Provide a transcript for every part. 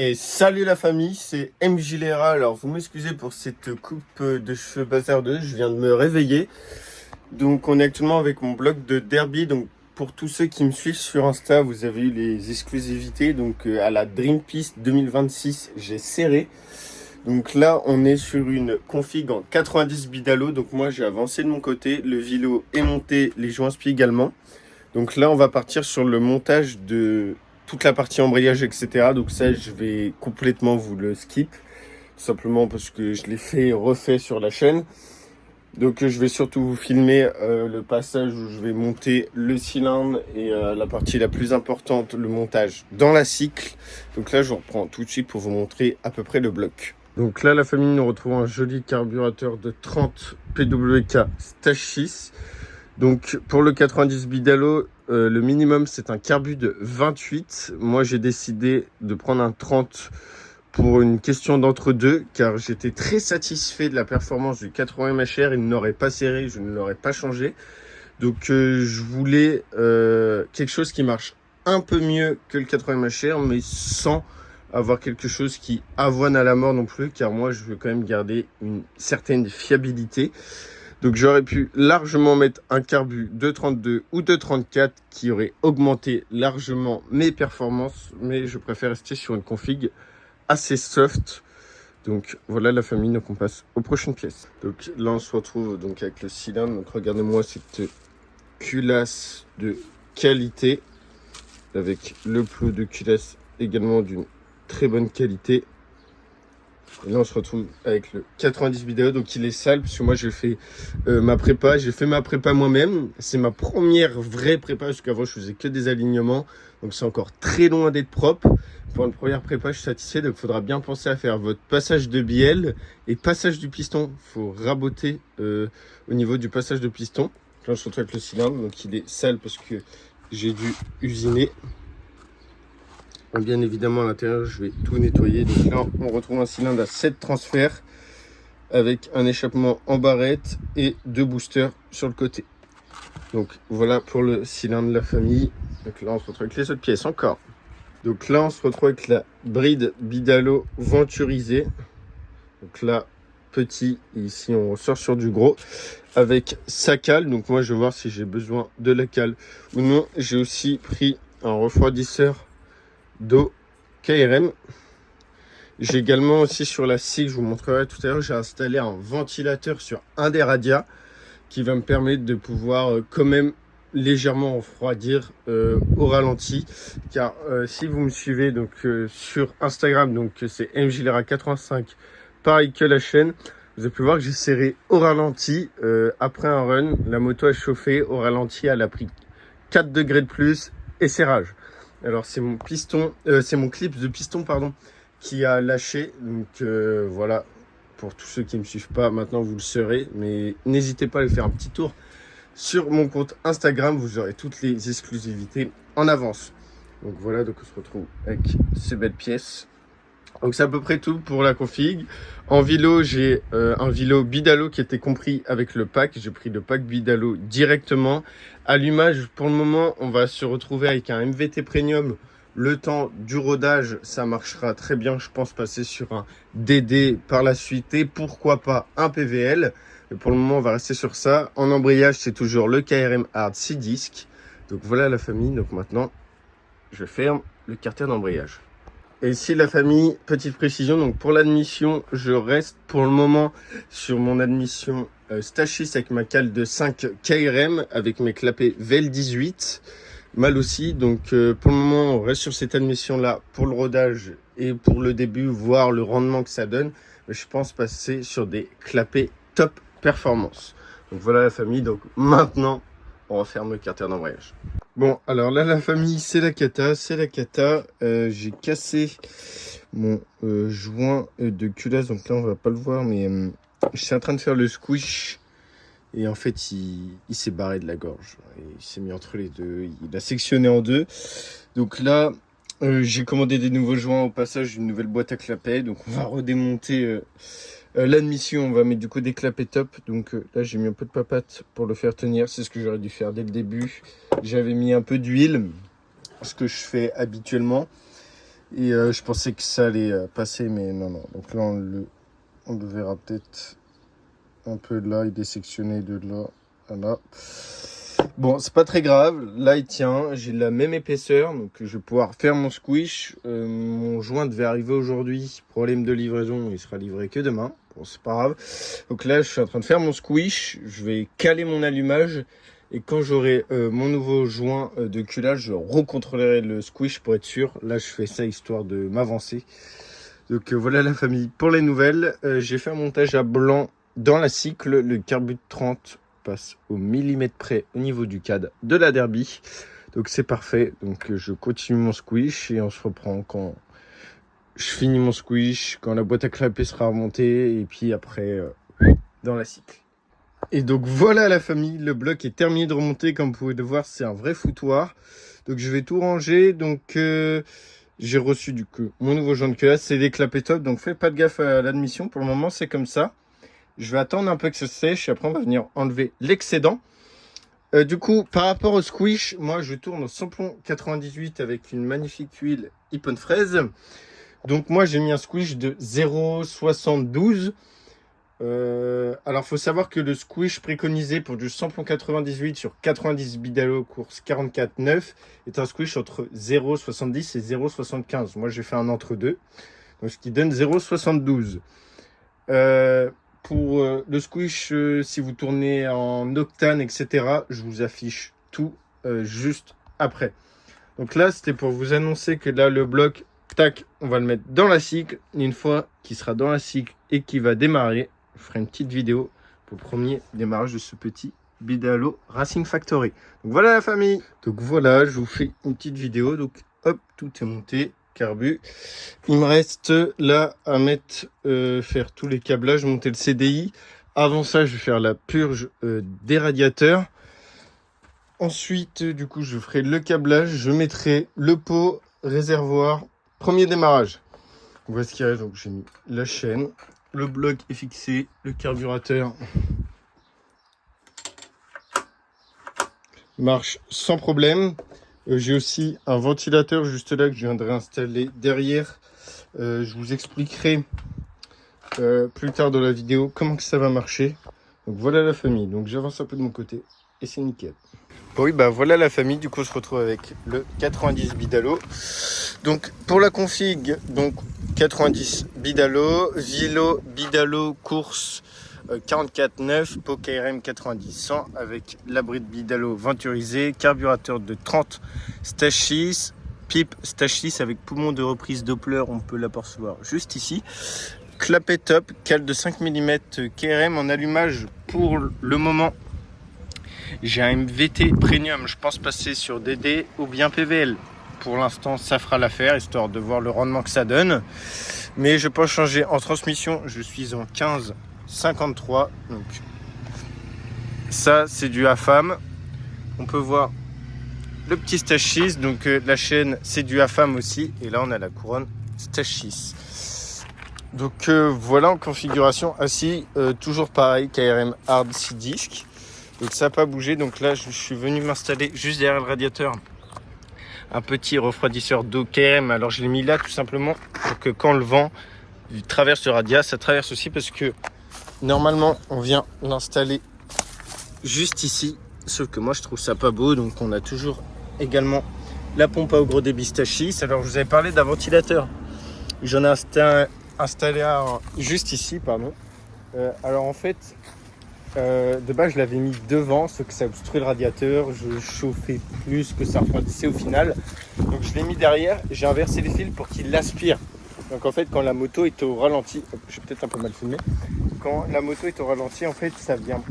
Et salut la famille, c'est MJ Lera. Alors vous m'excusez pour cette coupe de cheveux bazardeux, je viens de me réveiller. Donc on est actuellement avec mon blog de derby. Donc pour tous ceux qui me suivent sur Insta, vous avez eu les exclusivités. Donc à la Dream Piste 2026, j'ai serré. Donc là on est sur une config en 90 bidalo. Donc moi j'ai avancé de mon côté, le vélo est monté, les joints spi également. Donc là on va partir sur le montage de toute la partie embrayage, etc. Donc ça, je vais complètement vous le skip, simplement parce que je l'ai fait et refait sur la chaîne. Donc je vais surtout vous filmer le passage où je vais monter le cylindre et la partie la plus importante, le montage dans la cycle. Donc là, je reprends tout de suite pour vous montrer à peu près le bloc. Donc là, la famille, nous retrouvons un joli carburateur de 30 PWK Stage 6. Donc pour le 90 bidalo, le minimum c'est un carbu de 28. Moi j'ai décidé de prendre un 30 pour une question d'entre-deux, car j'étais très satisfait de la performance du 80 MHR. Il n'aurait pas serré, je ne l'aurais pas changé. Donc je voulais quelque chose qui marche un peu mieux que le 80 MHR, mais sans avoir quelque chose qui avoine à la mort non plus, car moi je veux quand même garder une certaine fiabilité. Donc j'aurais pu largement mettre un carbu de 32 ou de 34 qui aurait augmenté largement mes performances, mais je préfère rester sur une config assez soft. Donc voilà la famille, donc on passe aux prochaines pièces. Donc là on se retrouve donc avec le cylindre. Donc regardez-moi cette culasse de qualité, avec le plot de culasse également d'une très bonne qualité. Et là on se retrouve avec le 90 bidalo, donc il est sale parce que moi j'ai fait ma prépa, moi-même. C'est ma première vraie prépa parce qu'avant je faisais que des alignements, donc c'est encore très loin d'être propre. Pour une première prépa je suis satisfait, donc il faudra bien penser à faire votre passage de bielle et passage du piston. Il faut raboter au niveau du passage de piston. Là on se retrouve avec le cylindre, donc il est sale parce que j'ai dû usiner. Bien évidemment à l'intérieur je vais tout nettoyer. Donc là on retrouve un cylindre à 7 transferts avec un échappement en barrette et 2 boosters sur le côté. Donc voilà pour le cylindre de la famille. Donc là on se retrouve avec les autres pièces encore. Donc là on se retrouve avec la bride bidalo venturisée. Donc là petit, ici on sort sur du gros avec sa cale. Donc moi je vais voir si j'ai besoin de la cale ou non. J'ai aussi pris un refroidisseur d'eau KRM. J'ai également aussi sur la cycle, je vous montrerai tout à l'heure, j'ai installé un ventilateur sur un des radias qui va me permettre de pouvoir quand même légèrement refroidir au ralenti, car si vous me suivez donc sur Instagram, donc c'est mjlera85, pareil que la chaîne, vous avez pu voir que j'ai serré au ralenti après un run. La moto a chauffé au ralenti, elle a pris 4 degrés de plus et serrage. Alors c'est mon piston, c'est mon clip de piston pardon qui a lâché. Donc voilà, pour tous ceux qui ne me suivent pas, maintenant vous le saurez. Mais n'hésitez pas à aller faire un petit tour sur mon compte Instagram, vous aurez toutes les exclusivités en avance. Donc voilà, donc on se retrouve avec ces belles pièces. Donc c'est à peu près tout pour la config. En vélo, j'ai un vélo bidalo qui était compris avec le pack. J'ai pris le pack bidalo directement. Allumage, pour le moment, on va se retrouver avec un MVT Premium. Le temps du rodage, ça marchera très bien. Je pense passer sur un DD par la suite et pourquoi pas un PVL. Mais pour le moment, on va rester sur ça. En embrayage, c'est toujours le KRM Hard 6 disques. Donc voilà la famille. Donc maintenant, je ferme le carter d'embrayage. Et ici la famille, petite précision, donc pour l'admission, je reste pour le moment sur mon admission Stage 6 avec ma cale de 5 KRM, avec mes clapets VL18, mal aussi. Donc pour le moment, on reste sur cette admission-là pour le rodage et pour le début, voir le rendement que ça donne. Mais je pense passer sur des clapets top performance. Donc voilà la famille, donc maintenant, on referme le carter d'embrayage. Bon, alors là, la famille, c'est la cata, j'ai cassé mon joint de culasse, donc là, on va pas le voir, mais je suis en train de faire le squish. Et en fait, il s'est barré de la gorge. Il s'est mis entre les deux, il a sectionné en deux. Donc là, j'ai commandé des nouveaux joints au passage d'une nouvelle boîte à clapets. Donc on va redémonter l'admission, on va mettre du coup des clapets top. Donc là j'ai mis un peu de papate pour le faire tenir. C'est ce que j'aurais dû faire dès le début. J'avais mis un peu d'huile, ce que je fais habituellement. Et je pensais que ça allait passer, mais non. Donc là, on le verra peut-être un peu de là, il est sectionné de là à là. Bon, c'est pas très grave. Là, il tient. J'ai la même épaisseur, donc je vais pouvoir faire mon squish. Mon joint devait arriver aujourd'hui. Problème de livraison, il sera livré que demain. Bon, c'est pas grave. Donc là, je suis en train de faire mon squish. Je vais caler mon allumage. Et quand j'aurai mon nouveau joint de culage, je recontrôlerai le squish pour être sûr. Là, je fais ça histoire de m'avancer. Donc voilà la famille. Pour les nouvelles, j'ai fait un montage à blanc dans la cycle. Le Carbut 30 passe au millimètre près au niveau du cadre de la Derby. Donc c'est parfait. Donc je continue mon squish et on se reprend quand je finis mon squish, quand la boîte à clapper sera remontée et puis après dans la cycle. Et donc voilà la famille, le bloc est terminé de remonter. Comme vous pouvez le voir, c'est un vrai foutoir. Donc je vais tout ranger. Donc j'ai reçu du coup mon nouveau joint de culasse, c'est des clapets top. Donc faites pas de gaffe à l'admission, pour le moment c'est comme ça. Je vais attendre un peu que ça sèche et après on va venir enlever l'excédent. Du coup, par rapport au squish, moi je tourne au samplon 98 avec une magnifique huile Ippon fraise. Donc moi j'ai mis un squish de 0,72. Alors faut savoir que le squish préconisé pour du samplon 98 sur 90 Bidalo course 44,9 est un squish entre 0,70 et 0,75. Moi j'ai fait un entre deux, donc ce qui donne 0,72. Pour le squish, si vous tournez en octane, etc., je vous affiche tout juste après. Donc là, c'était pour vous annoncer que là, le bloc, tac, on va le mettre dans la cycle. Une fois qu'il sera dans la cycle et qu'il va démarrer, je ferai une petite vidéo pour le premier démarrage de ce petit Bidalo Racing Factory. Donc voilà la famille. Donc voilà, je vous fais une petite vidéo. Donc hop, tout est monté. Carbu. Il me reste là à mettre, faire tous les câblages, monter le CDI. Avant ça, je vais faire la purge des radiateurs. Ensuite, du coup, je ferai le câblage. Je mettrai le pot, réservoir, premier démarrage. On voit ce qu'il y a. Donc, j'ai mis la chaîne. Le bloc est fixé. Le carburateur marche sans problème. J'ai aussi un ventilateur juste là que je viendrai installer derrière. Je vous expliquerai plus tard dans la vidéo comment que ça va marcher. Donc voilà la famille. Donc j'avance un peu de mon côté et c'est nickel. Bon, oui, bah voilà la famille. Du coup, on se retrouve avec le 90 Bidalo. Donc pour la config, donc 90 Bidalo, Vilo Bidalo course 44,9, pot KRM 90-100 avec l'abri de Bidalo venturisé, carburateur de 30 Stachys, pipe Stachys avec poumon de reprise Doppler, on peut l'apercevoir juste ici. Clapet top, cale de 5 mm KRM en allumage pour le moment. J'ai un MVT Premium, je pense passer sur DD ou bien PVL. Pour l'instant, ça fera l'affaire, histoire de voir le rendement que ça donne. Mais je peux changer en transmission, je suis en 15,53. Donc ça, c'est du AFAM. On peut voir le petit Stachys. Donc la chaîne, c'est du AFAM aussi. Et là, on a la couronne Stachys. Donc voilà en configuration assis. Toujours pareil, KRM Hard 6 disques. Donc ça n'a pas bougé. Donc là, je suis venu m'installer juste derrière le radiateur un petit refroidisseur d'eau KRM. Alors je l'ai mis là tout simplement pour que quand le vent traverse le radiateur, ça traverse aussi, parce que normalement on vient l'installer juste ici, sauf que moi je trouve ça pas beau. Donc on a toujours également la pompe à eau gros débit Stachys. Alors je vous avais parlé d'un ventilateur, j'en ai installé un juste ici, pardon. Alors en fait de base je l'avais mis devant, sauf que ça obstruait le radiateur, je chauffais plus que ça refroidissait au final. Donc je l'ai mis derrière, j'ai inversé les fils pour qu'il aspire. Donc en fait quand la moto est au ralenti, je vais peut-être un peu mal filmer, quand la moto est au ralenti, en fait ça vient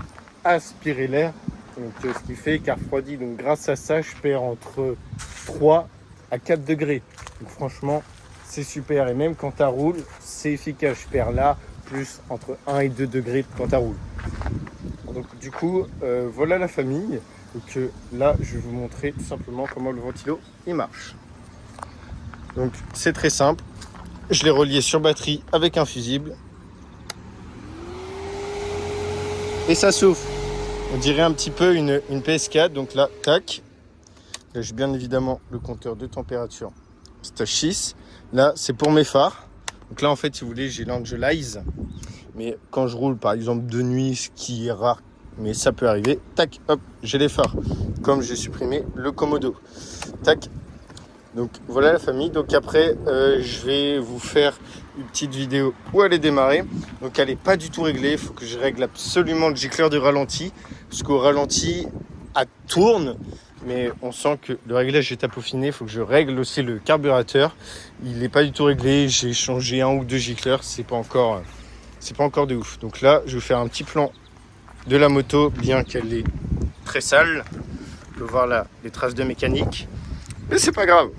aspirer l'air, donc ce qui fait qu'elle refroidit. Donc grâce à ça je perds entre 3 à 4 degrés. Donc franchement c'est super, et même quand tu roules c'est efficace. Je perds là plus entre 1 et 2 degrés quand tu roules. Donc du coup voilà la famille. Donc là je vais vous montrer tout simplement comment le ventilo il marche. Donc c'est très simple, je l'ai relié sur batterie avec un fusible et ça souffle. On dirait un petit peu une PS4. Donc là tac, là j'ai bien évidemment le compteur de température Stage 6. Là, c'est pour mes phares. Donc là, en fait, si vous voulez, j'ai l'Angelize. Mais quand je roule, par exemple, de nuit, ce qui est rare, mais ça peut arriver, tac, hop, j'ai les phares. Comme j'ai supprimé le Komodo. Tac. Donc voilà la famille. Donc après, je vais vous faire une petite vidéo où elle est démarrée. Donc elle n'est pas du tout réglée. Il faut que je règle absolument le gicleur du ralenti. Parce qu'au ralenti, elle tourne. Mais on sent que le réglage est à peaufiner. Il faut que je règle aussi le carburateur. Il n'est pas du tout réglé. J'ai changé 1 ou 2 gicleurs. C'est pas encore de ouf. Donc là, je vais vous faire un petit plan de la moto, bien qu'elle est très sale. On peut voir là les traces de mécanique. Mais c'est pas grave.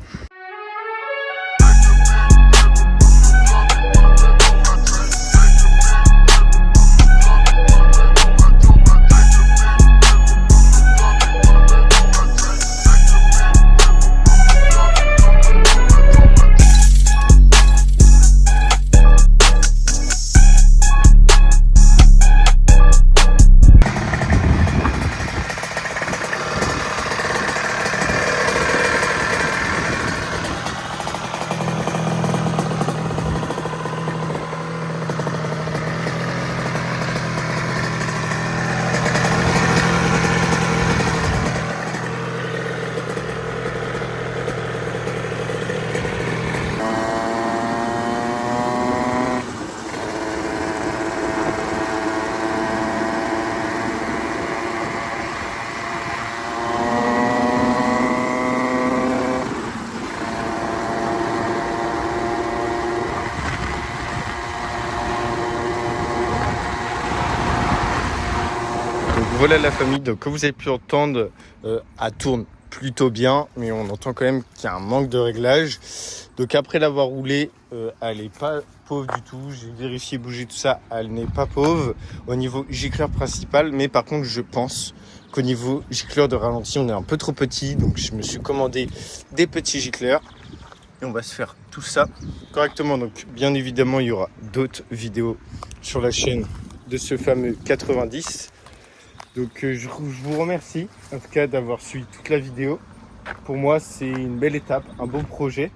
Voilà la famille, donc comme vous avez pu entendre, elle tourne plutôt bien, mais on entend quand même qu'il y a un manque de réglage. Donc après l'avoir roulée, elle n'est pas pauvre du tout. J'ai vérifié, bougé tout ça, elle n'est pas pauvre au niveau gicleur principal. Mais par contre, je pense qu'au niveau gicleur de ralenti, on est un peu trop petit. Donc je me suis commandé des petits gicleurs. Et on va se faire tout ça correctement. Donc bien évidemment, il y aura d'autres vidéos sur la chaîne de ce fameux 90. Donc je vous remercie en tout cas d'avoir suivi toute la vidéo. Pour moi c'est une belle étape, un beau projet.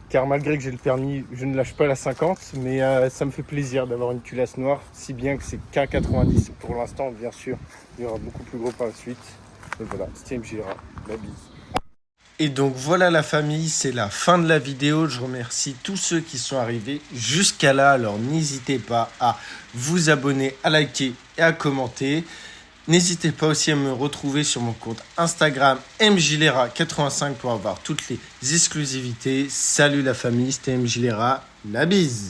Car malgré que j'ai le permis, je ne lâche pas la 50. Mais ça me fait plaisir d'avoir une culasse noire. Si bien que c'est qu'un 90 pour l'instant, bien sûr. Il y aura beaucoup plus gros par la suite. Et voilà, c'était MJLera, la bise. Et donc voilà la famille, c'est la fin de la vidéo. Je remercie tous ceux qui sont arrivés jusqu'à là. Alors n'hésitez pas à vous abonner, à liker et à commenter. N'hésitez pas aussi à me retrouver sur mon compte Instagram MJLera85 pour avoir toutes les exclusivités. Salut la famille, c'était MJLera, la bise.